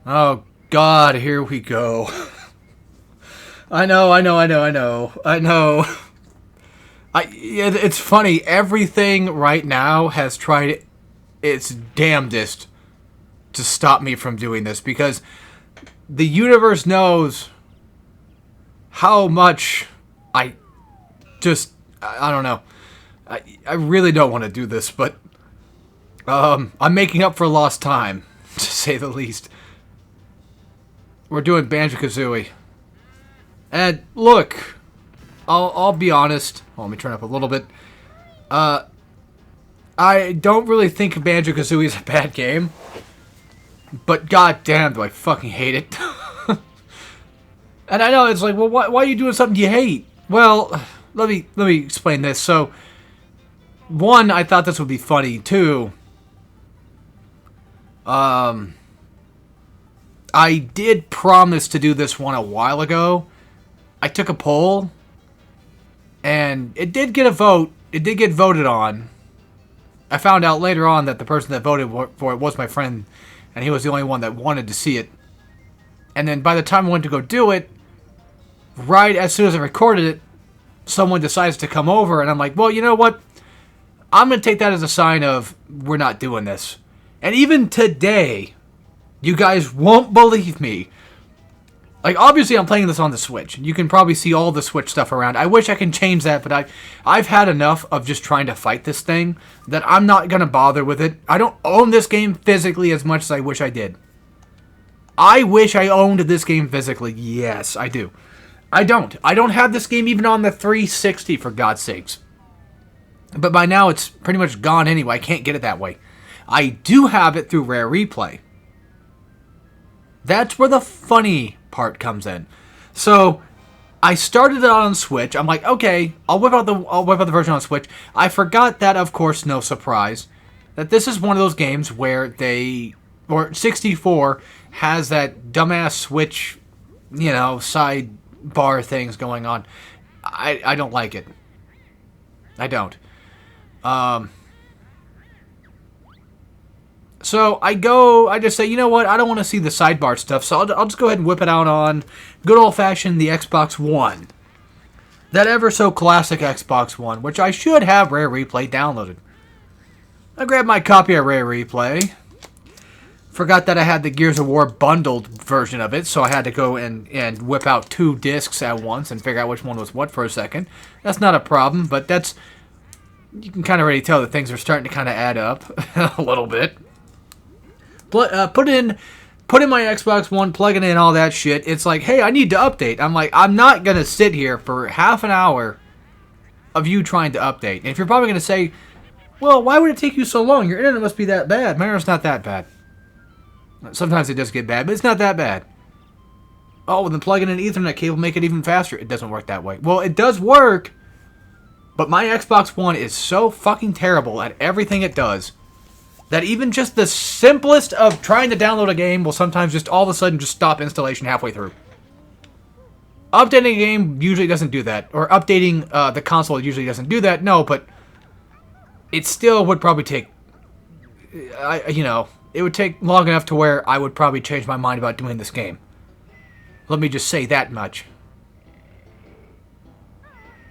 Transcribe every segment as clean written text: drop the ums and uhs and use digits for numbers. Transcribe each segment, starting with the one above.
Oh, God, here we go. I know, I know, I know, I know, I know. It's funny. Everything right now has tried its damnedest to stop me from doing this because the universe knows how much I I don't know. I really don't want to do this, but I'm making up for lost time, to say the least. We're doing Banjo-Kazooie. And look, I'll be honest. Let me turn up a little bit. I don't really think Banjo-Kazooie is a bad game, but goddamn, do I fucking hate it. And I know it's like, well, why are you doing something you hate? Well, let me explain this. So, one, I thought this would be funny. Two, I did promise to do this one a while ago. I took a poll, and it did get a vote. It did get voted on. I found out later on that the person that voted for it was my friend, and he was the only one that wanted to see it. And then by the time I went to go do it, right as soon as I recorded it, someone decides to come over, and I'm like, well, you know what? I'm going to take that as a sign of we're not doing this. And even today, you guys won't believe me. Like, obviously, I'm playing this on the Switch. You can probably see all the Switch stuff around. I wish I can change that, but I've had enough of just trying to fight this thing that I'm not going to bother with it. I don't own this game physically as much as I wish I did. I wish I owned this game physically. Yes, I do. I don't. I don't have this game even on the 360, for God's sakes. But by now, it's pretty much gone anyway. I can't get it that way. I do have it through Rare Replay. That's where the funny part comes in. So, I started it on Switch. I'm like, okay, I'll whip out the version on Switch. I forgot that, of course, no surprise, that this is one of those games where 64 has that dumbass Switch, sidebar things going on. I don't like it. I don't. So I just say, you know what, I don't want to see the sidebar stuff, so I'll just go ahead and whip it out on good old-fashioned the Xbox One. That ever-so-classic Xbox One, which I should have Rare Replay downloaded. I grabbed my copy of Rare Replay. Forgot that I had the Gears of War bundled version of it, so I had to go and whip out 2 discs at once and figure out which one was what for a second. That's not a problem, but you can kind of already tell that things are starting to kind of add up a little bit. Put in my Xbox One, plug it in, all that shit. It's like, hey, I need to update. I'm like, I'm not going to sit here for half an hour of you trying to update. And if you're probably going to say, well, why would it take you so long? Your internet must be that bad. My internet's not that bad. Sometimes it does get bad, but it's not that bad. Oh, well, then plugging in an Ethernet cable make it even faster. It doesn't work that way. Well, it does work, but my Xbox One is so fucking terrible at everything it does that even just the simplest of trying to download a game will sometimes just all of a sudden just stop installation halfway through. Updating a game usually doesn't do that. Or updating the console usually doesn't do that. No, but it still would probably take... it would take long enough to where I would probably change my mind about doing this game. Let me just say that much.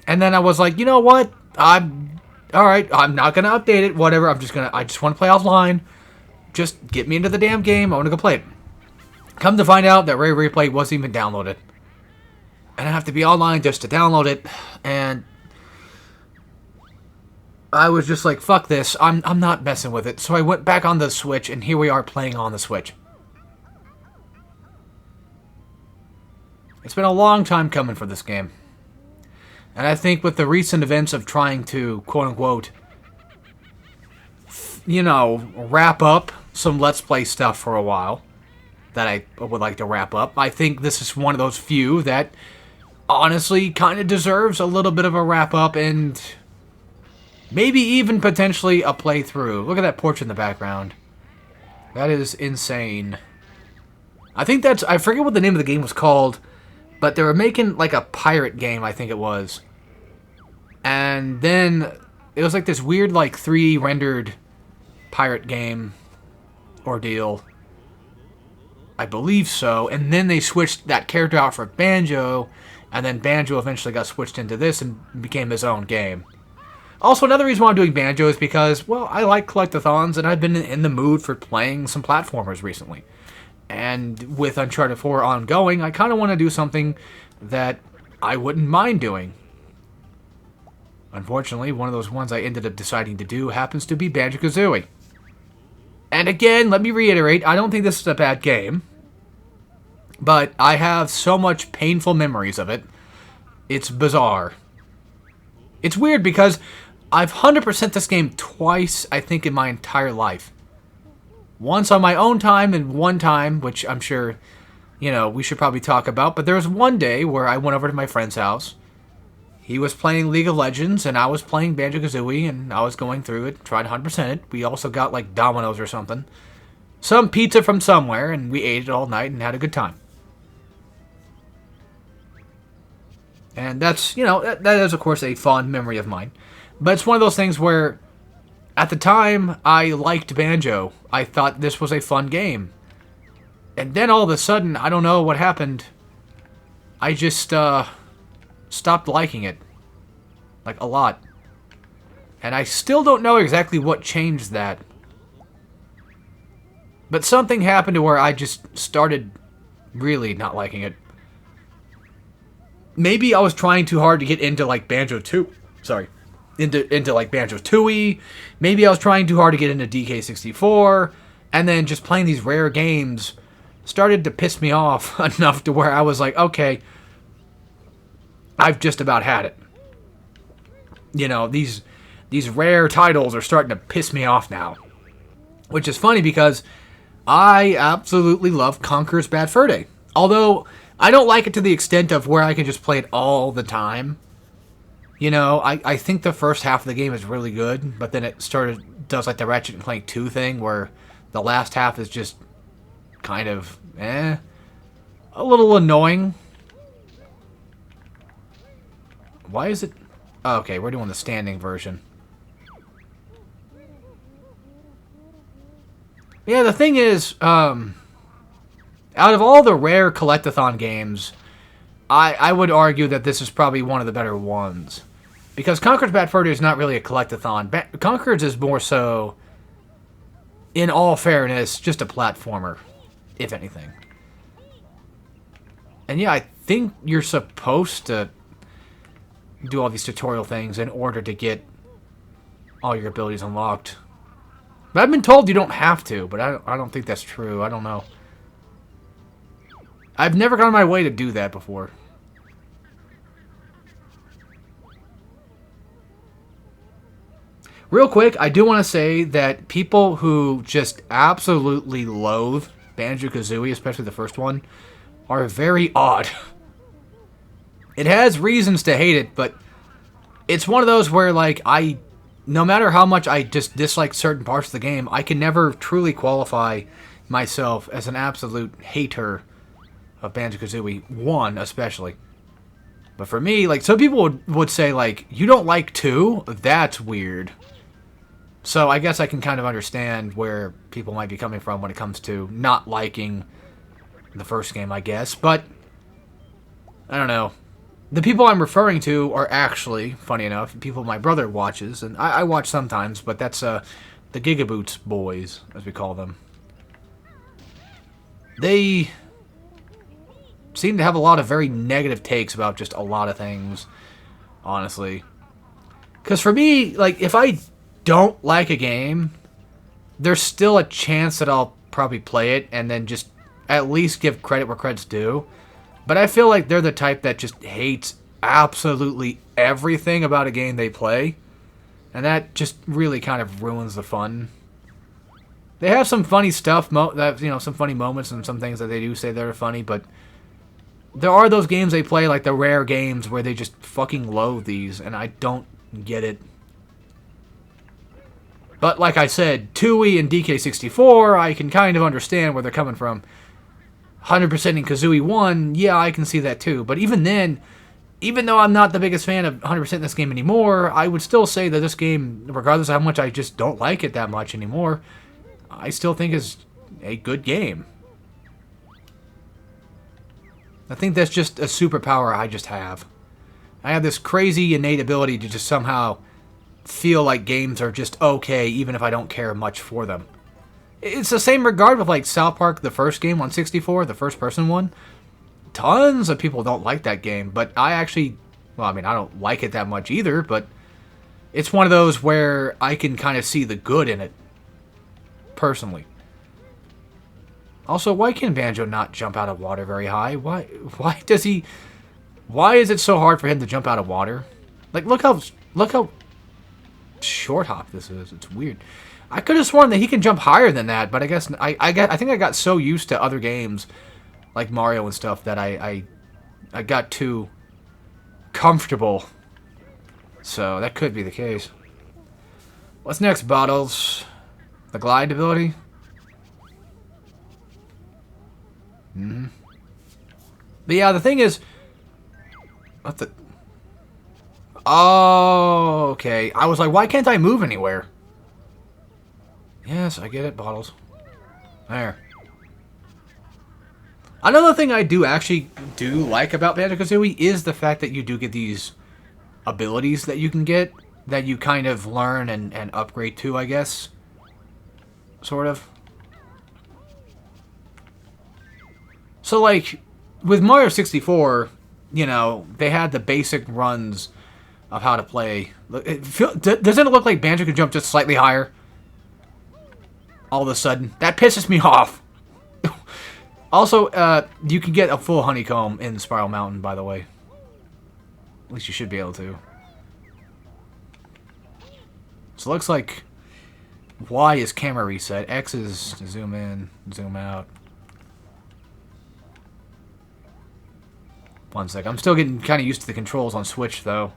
And then I was like, you know what? Alright, I'm not going to update it, whatever. I just want to play offline. Just get me into the damn game. I want to go play it. Come to find out that Rare Replay wasn't even downloaded. And I have to be online just to download it. And I was just like, fuck this. I'm not messing with it. So I went back on the Switch, and here we are playing on the Switch. It's been a long time coming for this game. And I think with the recent events of trying to, quote-unquote, wrap up some Let's Play stuff for a while that I would like to wrap up, I think this is one of those few that honestly kind of deserves a little bit of a wrap-up and maybe even potentially a playthrough. Look at that porch in the background. That is insane. I forget what the name of the game was called, but they were making like a pirate game, I think it was. And then it was like this weird like 3D rendered pirate game ordeal. I believe so. And then they switched that character out for Banjo, and then Banjo eventually got switched into this and became his own game. Also, another reason why I'm doing Banjo is because, well, I like collectathons, and I've been in the mood for playing some platformers recently. And with Uncharted 4 ongoing, I kind of want to do something that I wouldn't mind doing. Unfortunately, one of those ones I ended up deciding to do happens to be Banjo-Kazooie. And again, let me reiterate, I don't think this is a bad game. But I have so much painful memories of it. It's bizarre. It's weird because I've 100% this game twice, I think, in my entire life. Once on my own time and one time, which I'm sure, we should probably talk about. But there was one day where I went over to my friend's house. He was playing League of Legends, and I was playing Banjo-Kazooie, and I was going through it, trying to 100% it. We also got, like, Domino's or something. Some pizza from somewhere, and we ate it all night and had a good time. And that's, that is, of course, a fond memory of mine. But it's one of those things where, at the time, I liked Banjo. I thought this was a fun game. And then all of a sudden, I don't know what happened. I just, stopped liking it. Like, a lot. And I still don't know exactly what changed that. But something happened to where I just started really not liking it. Maybe I was trying too hard to get into, like, Banjo-2. Sorry. Into like, Banjo-Tooie. Maybe I was trying too hard to get into DK64. And then just playing these rare games started to piss me off enough to where I was like, okay, I've just about had it. These rare titles are starting to piss me off now. Which is funny because I absolutely love Conker's Bad Fur Day. Although I don't like it to the extent of where I can just play it all the time. I think the first half of the game is really good, but then it does like the Ratchet and Clank 2 thing where the last half is just kind of, a little annoying. Why is it? Oh, okay, we're doing the standing version. Yeah, the thing is, out of all the rare collectathon games, I would argue that this is probably one of the better ones. Because Conker's Bad Fur Day is not really a collectathon. Conker's is more so, in all fairness, just a platformer, if anything. And yeah, I think you're supposed to do all these tutorial things in order to get all your abilities unlocked. But I've been told you don't have to, but I don't think that's true. I don't know. I've never gone my way to do that before. Real quick, I do want to say that people who just absolutely loathe Banjo-Kazooie, especially the first one, are very odd. It has reasons to hate it, but it's one of those where, like, no matter how much I just dislike certain parts of the game, I can never truly qualify myself as an absolute hater of Banjo-Kazooie 1, especially. But for me, like, some people would say, like, you don't like 2? That's weird. So I guess I can kind of understand where people might be coming from when it comes to not liking the first game, I guess. But, I don't know. The people I'm referring to are actually, funny enough, people my brother watches. And I watch sometimes, but that's the Gigaboots boys, as we call them. They seem to have a lot of very negative takes about just a lot of things, honestly. Because for me, like, if I don't like a game, there's still a chance that I'll probably play it and then just at least give credit where credit's due. But I feel like they're the type that just hates absolutely everything about a game they play. And that just really kind of ruins the fun. They have some funny stuff, some funny moments and some things that they do say that are funny, but there are those games they play, like the rare games, where they just fucking loathe these, and I don't get it. But like I said, Tooie and DK64, I can kind of understand where they're coming from. 100% in Kazooie 1, yeah, I can see that too. But even then, even though I'm not the biggest fan of 100% in this game anymore, I would still say that this game, regardless of how much I just don't like it that much anymore, I still think is a good game. I think that's just a superpower I just have. I have this crazy innate ability to just somehow feel like games are just okay, even if I don't care much for them. It's the same regard with like South Park, the first game on 64, the first person one. Tons of people don't like that game, but I actually, well, I mean, I don't like it that much either, but it's one of those where I can kind of see the good in it, personally. Also, why can Banjo not jump out of water very high? Why does he... Why is it so hard for him to jump out of water? Like, look how short hop this is. It's weird. I could have sworn that he can jump higher than that, but I guess I think I got so used to other games like Mario and stuff that I got too comfortable. So that could be the case. What's next, Bottles? The glide ability? Mm-hmm. But yeah, the thing is... What the... Oh, okay. I was like, why can't I move anywhere? Yes, I get it, Bottles. There. Another thing I do like about Banjo-Kazooie is the fact that you do get these abilities that you can get, that you kind of learn and upgrade to, I guess. Sort of. So, like, with Mario 64, you know, they had the basic runs of how to play. Doesn't it look like Banjo can jump just slightly higher? All of a sudden. That pisses me off. Also, you can get a full honeycomb in Spiral Mountain, by the way. At least you should be able to. So it looks like Y is camera reset. X is zoom in, zoom out. One sec. I'm still getting kind of used to the controls on Switch, though.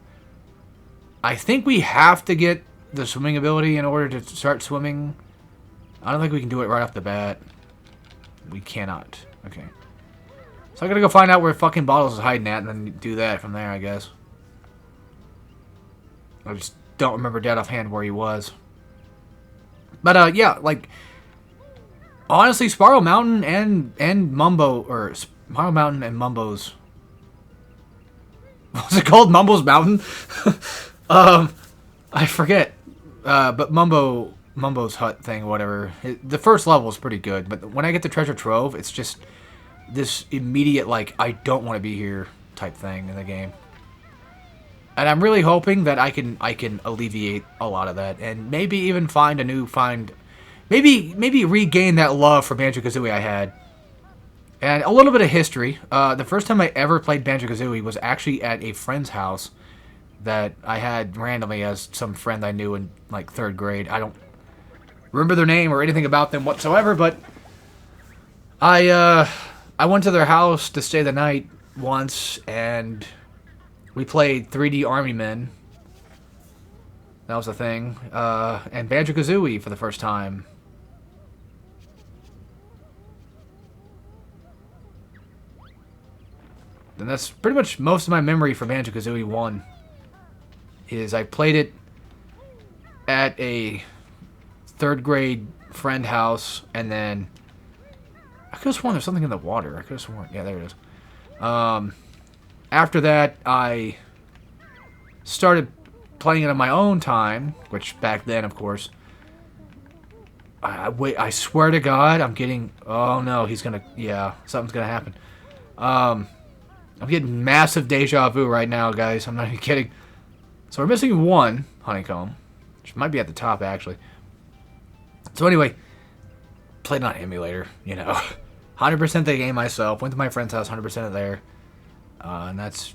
I think we have to get the swimming ability in order to start swimming. I don't think we can do it right off the bat. We cannot. Okay. So I gotta go find out where fucking Bottles is hiding at and then do that from there, I guess. I just don't remember dead offhand where he was. But, yeah, like... Honestly, Spiral Mountain and Mumbo... Or, Spiral Mountain and Mumbo's... What's it called? Mumbo's Mountain? I forget. But Mumbo's hut thing, whatever. The first level is pretty good, but when I get the treasure trove, it's just this immediate, like, I don't want to be here type thing in the game. And I'm really hoping that I can alleviate a lot of that, and maybe even maybe regain that love for Banjo-Kazooie I had. And a little bit of history. The first time I ever played Banjo-Kazooie was actually at a friend's house that I had randomly as some friend I knew in, like, 3rd grade. I don't remember their name or anything about them whatsoever, but I went to their house to stay the night once, and we played 3D Army Men. That was the thing. And Banjo-Kazooie for the first time. And that's pretty much most of my memory for Banjo-Kazooie 1. Is I played it at a 3rd grade friend house, and then I could have sworn there's something in the water. I could have sworn. Yeah, there it is. After that, I started playing it on my own time, which back then, of course, I swear to God, I'm getting... Oh, no, he's going to... Yeah, something's going to happen. I'm getting massive deja vu right now, guys. I'm not even kidding. So we're missing 1 honeycomb, which might be at the top, actually. So anyway, played on emulator, you know. 100% the game myself. Went to my friend's house, 100% it there. And that's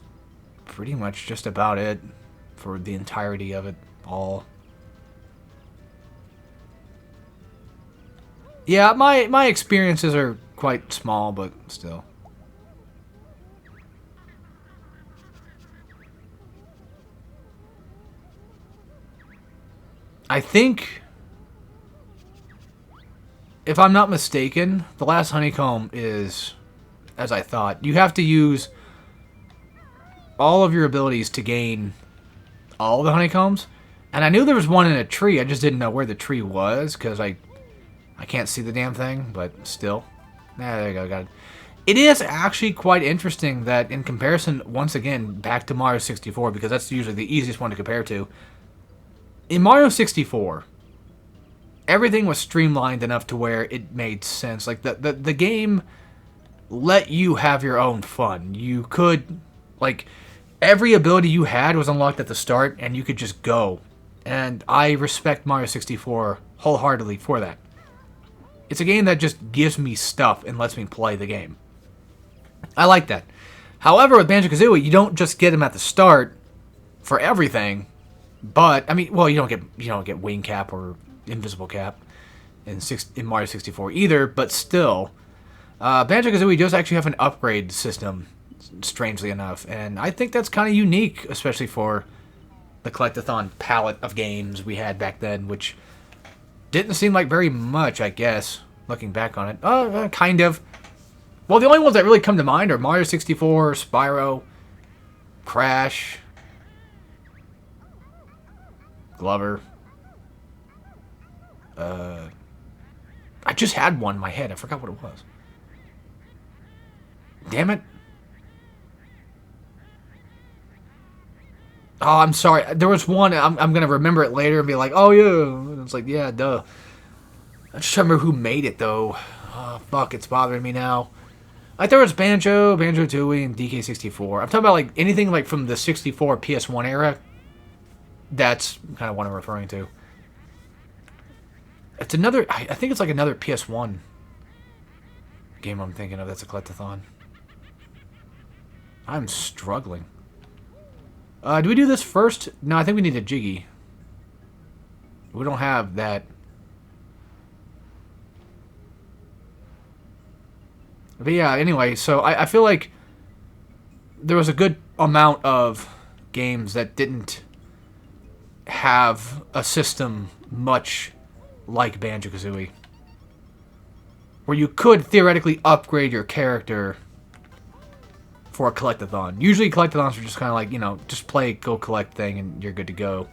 pretty much just about it for the entirety of it all. Yeah, my experiences are quite small, but still. I think, if I'm not mistaken, the last honeycomb is, as I thought, you have to use all of your abilities to gain all the honeycombs. And I knew there was one in a tree, I just didn't know where the tree was, because I can't see the damn thing, but still. There you go, got it. It is actually quite interesting that in comparison, once again, back to Mario 64, because that's usually the easiest one to compare to. In Mario 64, everything was streamlined enough to where it made sense. Like, the game let you have your own fun. You could, like, every ability you had was unlocked at the start, and you could just go. And I respect Mario 64 wholeheartedly for that. It's a game that just gives me stuff and lets me play the game. I like that. However, with Banjo-Kazooie, you don't just get them at the start for everything. But I mean, well, you don't get Wing Cap or Invisible Cap in Mario 64 either. But still, Banjo-Kazooie does actually have an upgrade system, strangely enough, and I think that's kind of unique, especially for the collectathon palette of games we had back then, which didn't seem like very much, I guess, looking back on it. Kind of. Well, the only ones that really come to mind are Mario 64, Spyro, Crash, Glover. I just had one in my head. I forgot what it was. Damn it. Oh, I'm sorry. There was one. I'm going to remember it later and be like, oh, yeah. And it's like, yeah, duh. I just remember who made it, though. Oh, fuck. It's bothering me now. Like, there was Banjo, Banjo-Tooie, and DK64. I'm talking about, like, anything, like, from the 64 PS1 era. That's kind of what I'm referring to. It's another... I think it's, like, another PS1 game I'm thinking of that's a collectathon. I'm struggling. Do we do this first? No, I think we need a Jiggy. We don't have that. But yeah, anyway, so I feel like there was a good amount of games that didn't have a system much like Banjo-Kazooie, where you could theoretically upgrade your character for a collectathon. Usually collectathons are just kind of like, you know, just play, go collect thing, and you're good to go.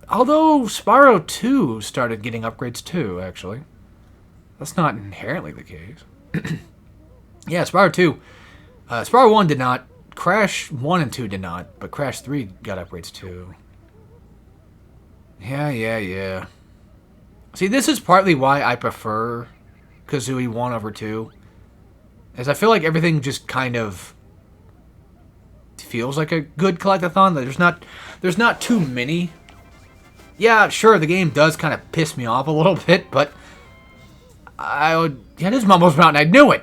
Although Spyro 2 started getting upgrades too, actually. That's not inherently the case. Yeah, Spyro 2. Spyro 1 did not. Crash 1 and 2 did not, but Crash 3 got upgrades too. Yeah. See, this is partly why I prefer Kazooie 1 over 2. As I feel like everything just kind of feels like a good collectathon. There's not too many. Yeah, sure, the game does kind of piss me off a little bit, but yeah, it is Mumbo's Mountain. I knew it.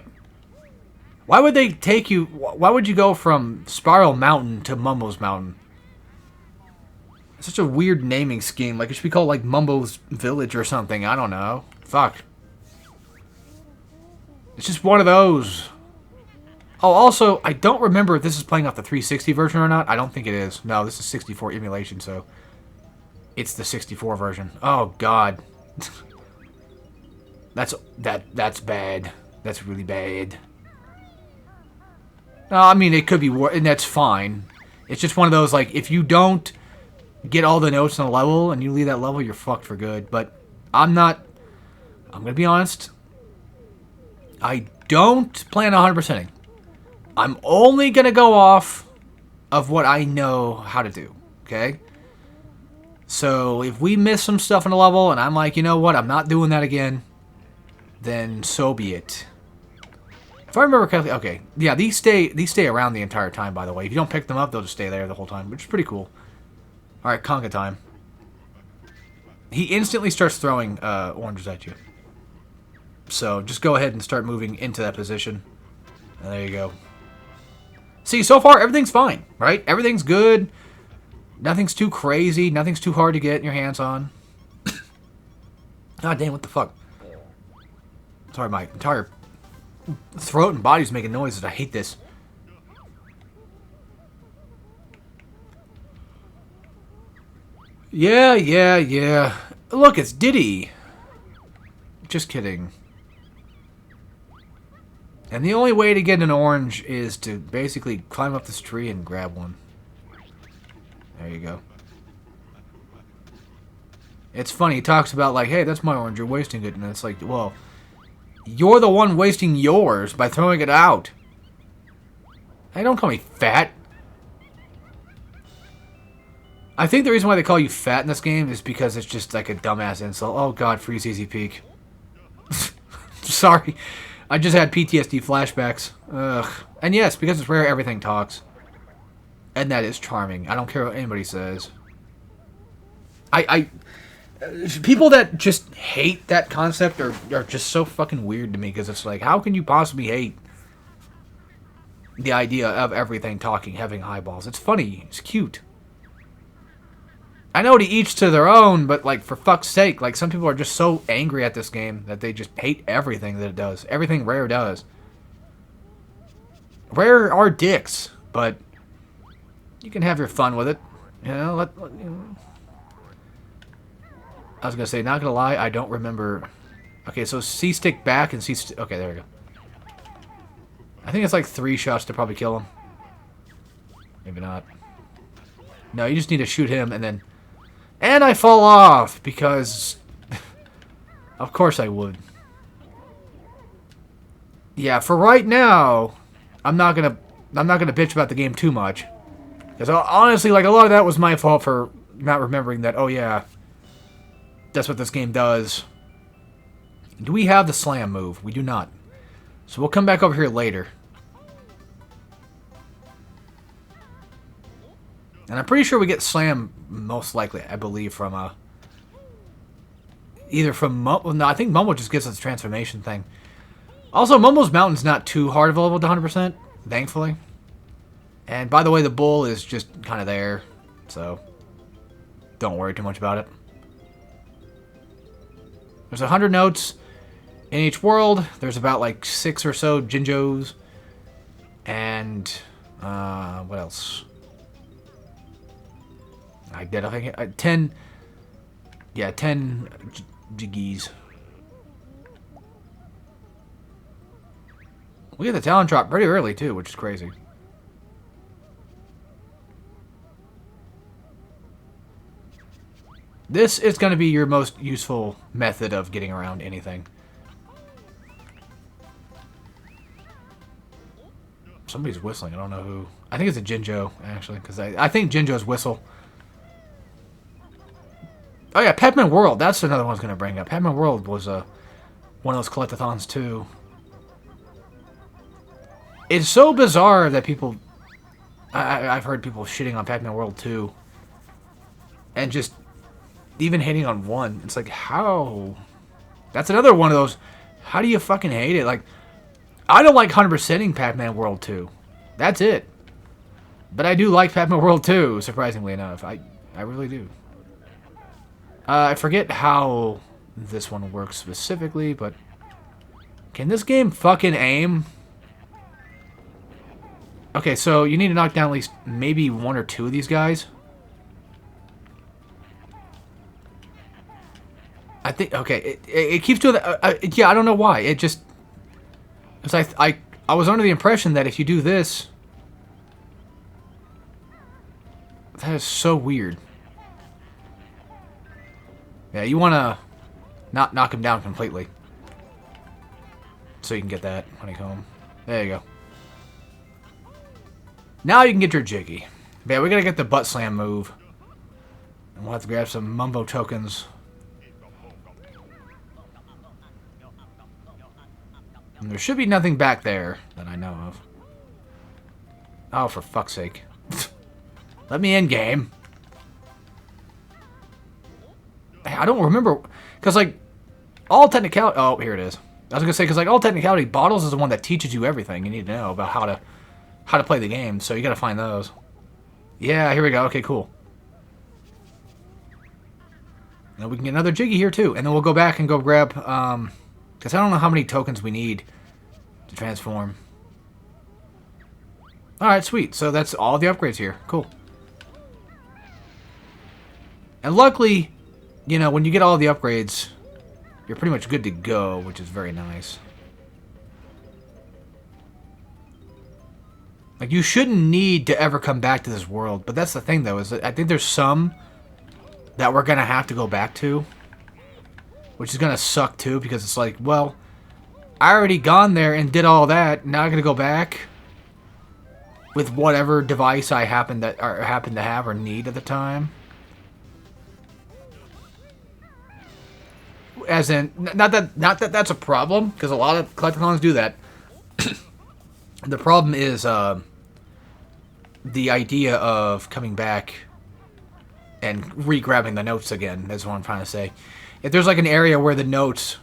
Why would they take you? Why would you go from Spiral Mountain to Mumbo's Mountain? It's such a weird naming scheme. Like, it should be called, like, Mumbo's Village or something. I don't know. Fuck. It's just one of those. Oh, also, I don't remember if this is playing off the 360 version or not. I don't think it is. No, this is 64 emulation, so it's the 64 version. Oh, God. That's bad. That's really bad. No, I mean, it could be worse, and that's fine. It's just one of those, like, if you don't get all the notes on a level and you leave that level, you're fucked for good. But I'm going to be honest. I don't plan on 100%ing. I'm only going to go off of what I know how to do, okay? So if we miss some stuff in a level and I'm like, you know what, I'm not doing that again, then so be it. If I remember correctly, okay, yeah, these stay around the entire time, by the way. If you don't pick them up, they'll just stay there the whole time, which is pretty cool. All right, Conga time. He instantly starts throwing oranges at you. So just go ahead and start moving into that position. And there you go. See, so far, everything's fine, right? Everything's good. Nothing's too crazy. Nothing's too hard to get your hands on. God damn, what the fuck? Sorry, my entire throat and body's making noises. I hate this. Yeah. Look, it's Diddy. Just kidding. And the only way to get an orange is to basically climb up this tree and grab one. There you go. It's funny, he talks about like, hey, that's my orange, you're wasting it. And it's like, well, You're the one wasting yours by throwing it out. Hey, don't call me fat. I think the reason why they call you fat in this game is because it's just like a dumbass insult. Oh god, freeze easy peek. Sorry. I just had PTSD flashbacks. Ugh. And yes, because it's rare, everything talks. And that is charming. I don't care what anybody says. People that just hate that concept are just so fucking weird to me, because it's like, how can you possibly hate the idea of everything talking, having eyeballs? It's funny. It's cute. I know to each to their own, but like, for fuck's sake, like, some people are just so angry at this game that they just hate everything that it does. Everything Rare does. Rare are dicks, but you can have your fun with it. You know, you know. I was gonna say, not gonna lie, I don't remember. Okay, so C stick back and C stick. Okay, there we go. I think it's like 3 shots to probably kill him. Maybe not. No, you just need to shoot him and then. And I fall off because. Of course I would. Yeah, for right now, I'm not gonna bitch about the game too much, because honestly, like, a lot of that was my fault for not remembering that. Oh yeah. That's what this game does. Do we have the slam move? We do not. So we'll come back over here later. And I'm pretty sure we get slam, most likely, I believe, from either from Mumbo. No, I think Mumbo just gives us the transformation thing. Also, Mumbo's Mountain's not too hard of a level to 100%, thankfully. And by the way, the bull is just kind of there, so don't worry too much about it. There's 100 notes in each world. There's about like 6 or so Jinjos. And, what else? I did, I think, 10, yeah, 10 Jiggies. We get the talent drop pretty early, too, which is crazy. This is going to be your most useful method of getting around anything. Somebody's whistling. I don't know who. I think it's a Jinjo, actually, because I think Jinjos whistle. Oh, yeah, Pac-Man World. That's another one I was going to bring up. Pac-Man World was one of those collectathons, too. It's so bizarre that people... I've heard people shitting on Pac-Man World 2. And just... even hating on 1. It's like, how? That's another one of those, how do you fucking hate it? Like, I don't like 100%ing Pac-Man World 2. That's it. But I do like Pac-Man World 2, surprisingly enough. I really do. I forget how this one works specifically, but... can this game fucking aim? Okay, so you need to knock down at least maybe 1 or 2 of these guys. I think, okay, it keeps doing that. Yeah, I don't know why. It just... because I was under the impression that if you do this... that is so weird. Yeah, you want to not knock him down completely. So you can get that honeycomb. There you go. Now you can get your Jiggy. But yeah, we gotta get the butt slam move. And we'll have to grab some Mumbo tokens. And there should be nothing back there that I know of. Oh, for fuck's sake. Let me in, game. I don't remember. Because, like, all technicality... oh, here it is. I was going to say, because, like, all technicality, Bottles is the one that teaches you everything you need to know about how to play the game. So you got to find those. Yeah, here we go. Okay, cool. Now we can get another Jiggy here, too. And then we'll go back and go grab... because I don't know how many tokens we need to transform. Alright, sweet. So that's all the upgrades here. Cool. And luckily, you know, when you get all the upgrades, you're pretty much good to go, which is very nice. Like, you shouldn't need to ever come back to this world. But that's the thing, though, is that I think there's some that we're going to have to go back to. Which is going to suck, too, because it's like, well, I already gone there and did all that. Now I gotta go back with whatever device I happen to have or need at the time. As in, not that that's a problem, because a lot of collectathons do that. The problem is the idea of coming back and re-grabbing the notes again, is what I'm trying to say. If there's like an area where the notes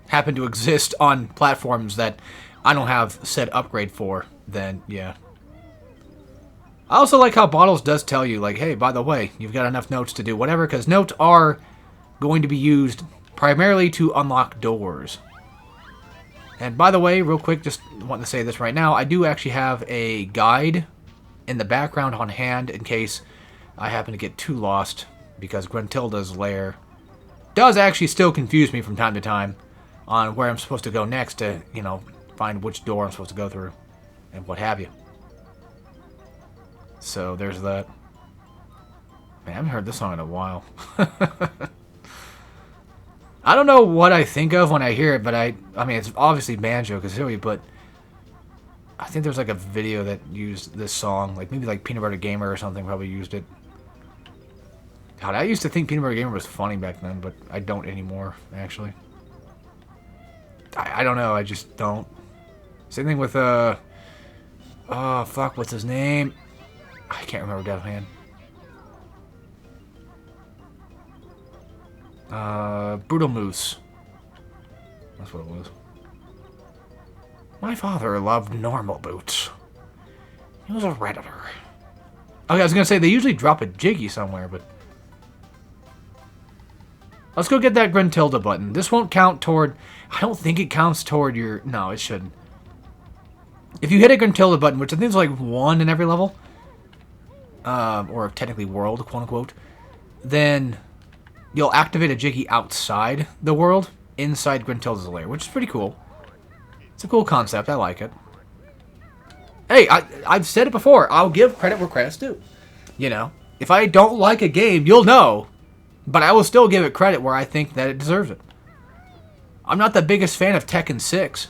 happen to exist on platforms that I don't have said upgrade for, then yeah. I also like how Bottles does tell you, like, hey, by the way, you've got enough notes to do whatever, because notes are going to be used primarily to unlock doors. And by the way, real quick, just want to say this right now, I do actually have a guide in the background on hand in case I happen to get too lost, because Gruntilda's lair does actually still confuse me from time to time on where I'm supposed to go next to, you know, find which door I'm supposed to go through and what have you. So there's that. Man, I haven't heard this song in a while. I don't know what I think of when I hear it, but I mean, it's obviously Banjo-Kazooie, but I think there's like a video that used this song, like maybe like Peanut Butter Gamer or something probably used it. God, I used to think Peanut Butter Gamer was funny back then, but I don't anymore, actually. I don't know, I just don't. Same thing with, oh, fuck, what's his name? I can't remember Death Man. Brutal Moose. That's what it was. My father loved normal boots. He was a redditor. Okay, I was gonna say, they usually drop a Jiggy somewhere, but... Let's go get that Gruntilda button. This won't count toward... I don't think it counts toward your... No, it shouldn't. If you hit a Gruntilda button, which I think is like 1 in every level, or technically world, quote-unquote, then you'll activate a Jiggy outside the world, inside Gruntilda's lair, which is pretty cool. It's a cool concept. I like it. Hey, I've said it before. I'll give credit where credit's due. You know, if I don't like a game, you'll know. But I will still give it credit where I think that it deserves it. I'm not the biggest fan of Tekken 6.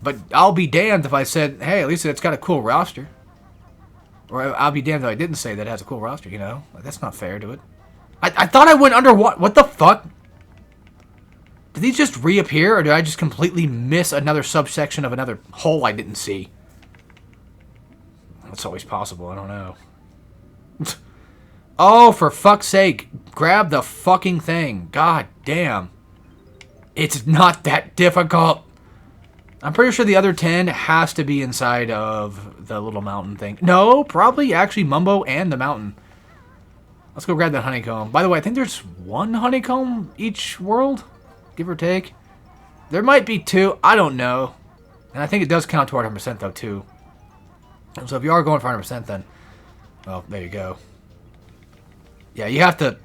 But I'll be damned if I said, hey, at least it's got a cool roster. Or I'll be damned if I didn't say that it has a cool roster, you know? Like, that's not fair to it. I thought I went under what? What the fuck? Did these just reappear, or did I just completely miss another subsection of another hole I didn't see? That's always possible, I don't know. Oh, for fuck's sake. Grab the fucking thing. God damn. It's not that difficult. I'm pretty sure the other 10 has to be inside of the little mountain thing. No, probably actually Mumbo and the mountain. Let's go grab that honeycomb. By the way, I think there's 1 honeycomb each world, give or take. There might be 2. I don't know. And I think it does count toward 100% though, too. So if you are going for 100%, then, well, there you go. Yeah, you have to...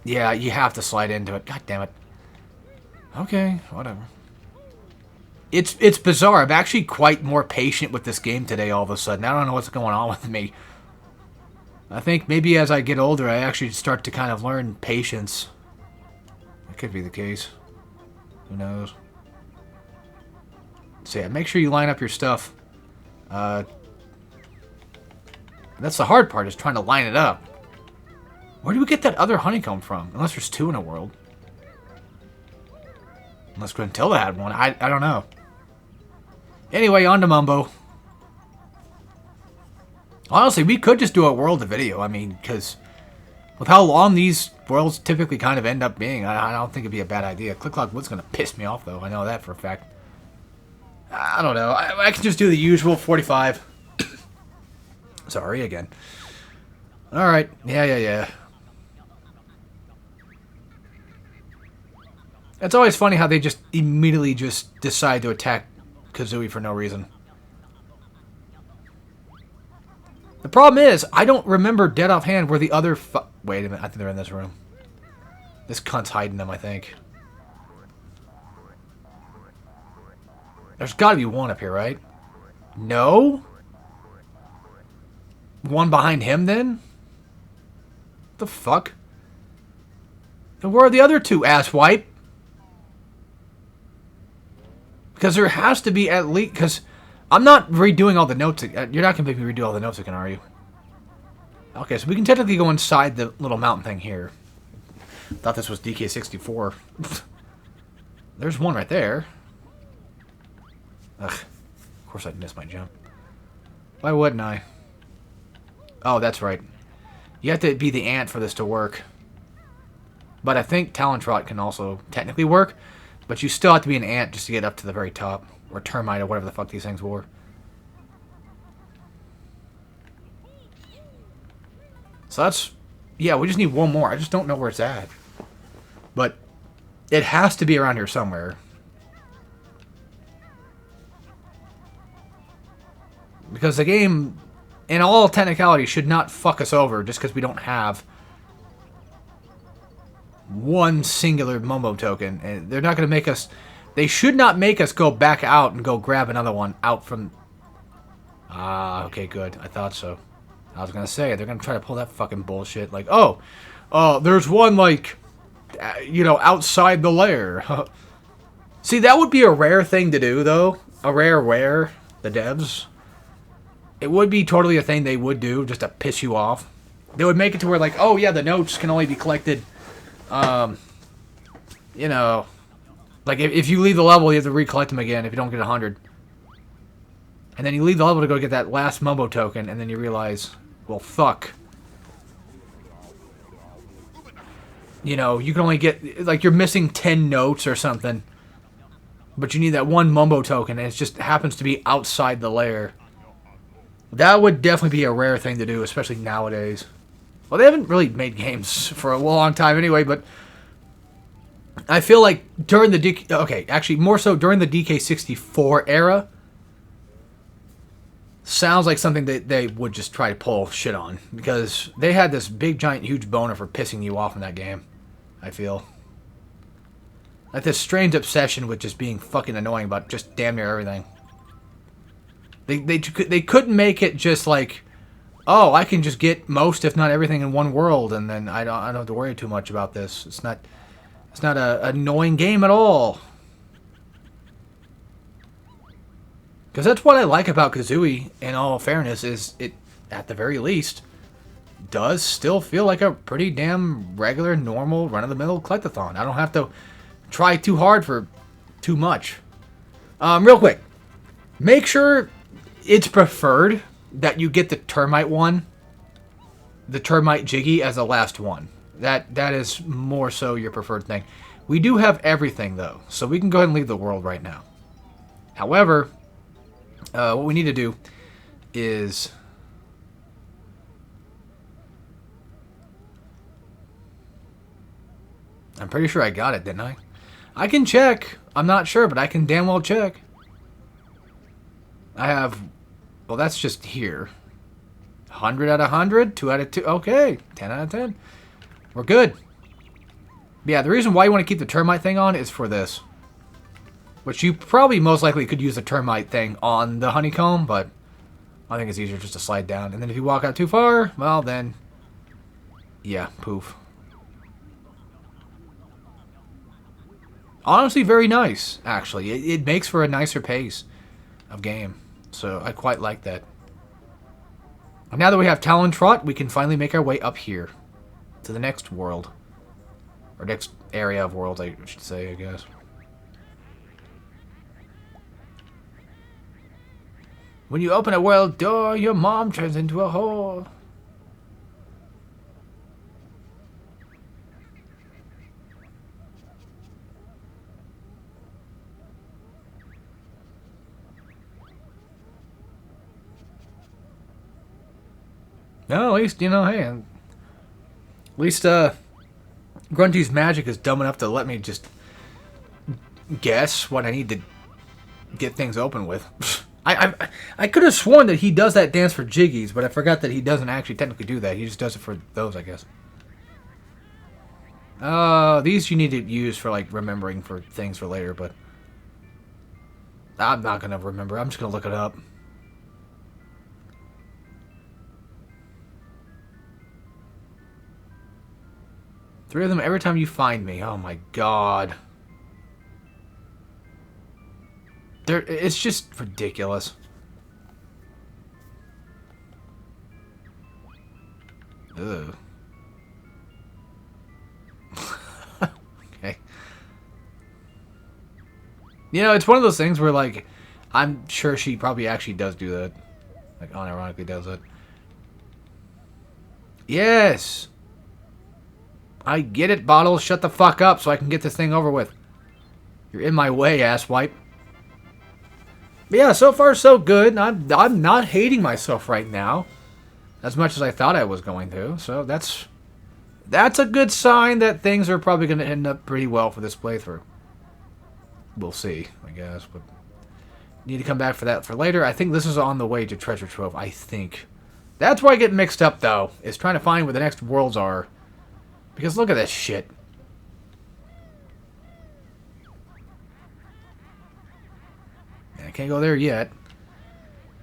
Yeah, you have to slide into it. God damn it. Okay, whatever. It's bizarre. I'm actually quite more patient with this game today all of a sudden. I don't know what's going on with me. I think maybe as I get older, I actually start to kind of learn patience. That could be the case. Who knows? So yeah, make sure you line up your stuff. That's the hard part, is trying to line it up. Where do we get that other honeycomb from? Unless there's 2 in a world. Unless Gruntilda had one. I don't know. Anyway, on to Mumbo. Honestly, we could just do a world of video. I mean, because with how long these worlds typically kind of end up being, I don't think it'd be a bad idea. Click Clock Wood's going to piss me off, though. I know that for a fact. I don't know. I can just do the usual 45. Sorry, again. Alright. Yeah. It's always funny how they just immediately just decide to attack Kazooie for no reason. The problem is, I don't remember dead offhand where the other wait a minute, I think they're in this room. This cunt's hiding them, I think. There's gotta be 1 up here, right? No? 1 behind him, then? The fuck? And where are the other 2, asswipe? Because there has to be at least... Because I'm not redoing all the notes. You're not going to make me redo all the notes again, are you? Okay, so we can technically go inside the little mountain thing here. Thought this was DK64. There's one right there. Ugh. Of course I'd miss my jump. Why wouldn't I? Oh, that's right. You have to be the ant for this to work. But I think Talontrot can also technically work. But you still have to be an ant just to get up to the very top. Or termite or whatever the fuck these things were. So that's... Yeah, we just need one more. I just don't know where it's at. But it has to be around here somewhere. Because the game, in all technicality, should not fuck us over just because we don't have one singular mumbo token. And they're not going to make us... They should not make us go back out and go grab another one out from... Ah, okay, good. I thought so. I was going to say, they're going to try to pull that fucking bullshit. Like, oh, there's one, like, you know, outside the lair. See, that would be a rare thing to do, though. A rare wear, the devs. It would be totally a thing they would do, just to piss you off. They would make it to where, like, oh, yeah, the notes can only be collected, you know... Like, if you leave the level, you have to recollect them again if you don't get 100. And then you leave the level to go get that last mumbo token, and then you realize, well, fuck. You know, you can only get, like, you're missing 10 notes or something. But you need that one mumbo token, and it just happens to be outside the lair. That would definitely be a rare thing to do, especially nowadays. Well, they haven't really made games for a long time anyway, but... I feel like during the DK... Okay, actually, more so during the DK64 era... Sounds like something that they would just try to pull shit on. Because they had this big, giant, huge boner for pissing you off in that game. I feel. Like this strange obsession with just being fucking annoying about just damn near everything. They couldn't make it just like... Oh, I can just get most, if not everything, in one world, and then I don't have to worry too much about this. It's not an annoying game at all. Because that's what I like about Kazooie, in all fairness, is it, at the very least, does still feel like a pretty damn regular, normal, run-of-the-mill collectathon. I don't have to try too hard for too much. Real quick, make sure it's preferred that you get the termite one, the termite Jiggy, as the last one. That is more so your preferred thing. We do have everything, though, so we can go ahead and leave the world right now. However... what we need to do is... I'm pretty sure I got it, didn't I? I can check. I'm not sure, but I can damn well check. I have... Well, that's just here. 100 out of 100? 2 out of 2? Okay. 10 out of 10. We're good. Yeah, the reason why you want to keep the termite thing on is for this. Which you probably most likely could use the termite thing on the honeycomb, but I think it's easier just to slide down. And then if you walk out too far, well then, yeah, poof. Honestly, very nice, actually. It makes for a nicer pace of game. So I quite like that. And now that we have Talontrot, we can finally make our way up here to the next world. Or next area of worlds, I should say, I guess. When you open a world door, your mom turns into a whore. No, at least, you know, hey, at least, Grunty's magic is dumb enough to let me just guess what I need to get things open with. I could have sworn that he does that dance for Jiggies, but I forgot that he doesn't actually technically do that. He just does it for those, I guess. These you need to use for, like, remembering for things for later, but I'm not going to remember. I'm just going to look it up. Three of them every time you find me. Oh, my God. It's just ridiculous. Ugh. Okay. You know, it's one of those things where, like, I'm sure she probably actually does do that. Like, unironically does it. Yes! I get it, Bottles. Shut the fuck up so I can get this thing over with. You're in my way, asswipe. But yeah, so far so good. I'm not hating myself right now. As much as I thought I was going to. So that's a good sign that things are probably going to end up pretty well for this playthrough. We'll see, I guess. But need to come back for that for later. I think this is on the way to Treasure Trove, I think. That's where I get mixed up, though. Is trying to find where the next worlds are. Because look at this shit. I can't go there yet.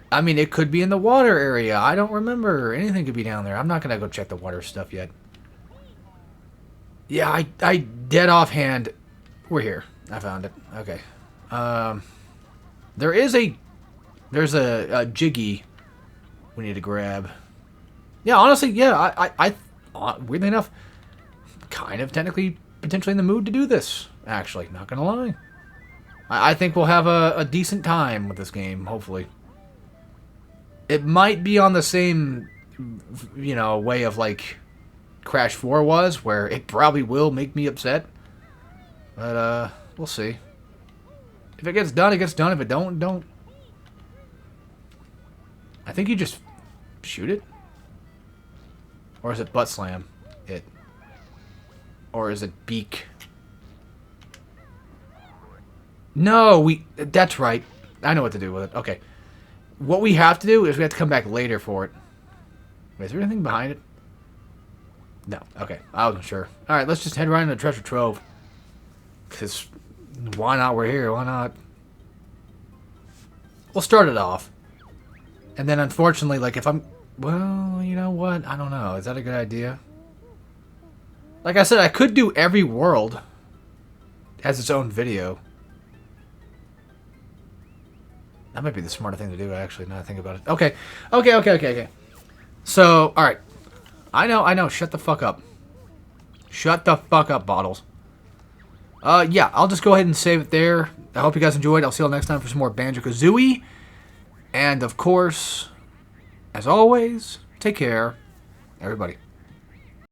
I mean, it could be in the water area. I don't remember. Anything could be down there. I'm not going to go check the water stuff yet. Yeah, I dead offhand. We're here. I found it. Okay. There's a jiggy we need to grab. Yeah, honestly, yeah, I weirdly enough, kind of technically, potentially in the mood to do this, actually. Not going to lie. I think we'll have a decent time with this game, hopefully. It might be on the same, you know, way of, like, Crash 4 was, where it probably will make me upset. But, we'll see. If it gets done, it gets done. If it don't, don't. I think you just shoot it. Or is it butt slam it? Or is it beak? No, that's right. I know what to do with it. Okay. What we have to do is we have to come back later for it. Wait, is there anything behind it? No. Okay. I wasn't sure. Alright, let's just head right into Treasure Trove. Because why not? We're here. Why not? We'll start it off. And then, unfortunately, like, if I'm... Well, you know what? I don't know. Is that a good idea? Like I said, I could do every world as its own video. That might be the smarter thing to do, actually, now that I think about it. Okay. So, alright. I know. Shut the fuck up. Shut the fuck up, Bottles. Yeah, I'll just go ahead and save it there. I hope you guys enjoyed. I'll see you all next time for some more Banjo-Kazooie. And, of course, as always, take care, everybody.